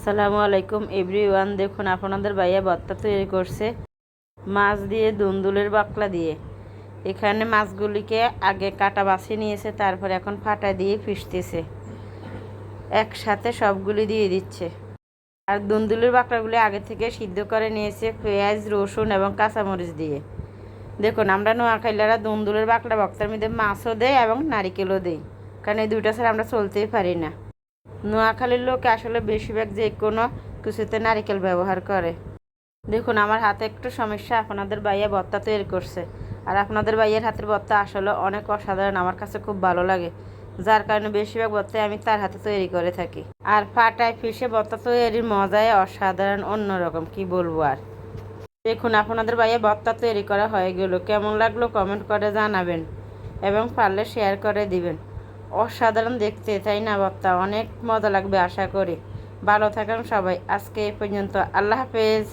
আসসালামু আলাইকুম এভরিওয়ান। দেখুন আপনাদের ভাইয়া ভর্তা তৈরি করছে মাছ দিয়ে, দুন্দুলের বাকলা দিয়ে। এখানে মাছগুলিকে আগে কাটা বাছিয়ে নিয়েছে, তারপর এখন ফাটা দিয়ে পিষতেছে, একসাথে সবগুলি দিয়ে দিচ্ছে। আর দুন্দুলের বাকলাগুলি আগে থেকে সিদ্ধ করে নিয়েছে পেঁয়াজ, রসুন এবং কাঁচামরিচ দিয়ে। দেখুন আমরা নোয়াখালীরা দুন্দুলের বাকলা ভর্তার মধ্যে মাছও দেয় এবং নারিকেলও দেই, কারণ এই দুইটা ছাড়া আমরা চলতেই পারি না। নোয়াখালীর লোক আসলে বেশিরভাগ যে কোনো কিছুতে নারিকেল ব্যবহার করে। দেখুন আমার হাতে একটু সমস্যা, আপনাদের ভাইয়া ভর্তা তৈরি করছে। আর আপনাদের ভাইয়ের হাতের ভর্তা আসলে অনেক অসাধারণ, আমার কাছে খুব ভালো লাগে, যার কারণে বেশিরভাগ ভর্তাই আমি তার হাতে তৈরি করে থাকি। আর ফাটায় পিষে ভর্তা তৈরির মজাই অসাধারণ, অন্যরকম, কি বলবো আর। দেখুন আপনাদের ভাইয়া ভর্তা তৈরি করা হয়ে গেল, কেমন লাগলো কমেন্ট করে জানাবেন এবং পারলে শেয়ার করে দিবেন। অসাধারণ দেখতে, তাই না? ভর্তা অনেক মজা লাগবে আশা করি। ভালো থাকেন সবাই, আজকে এই পর্যন্ত, আল্লাহ হাফেজ।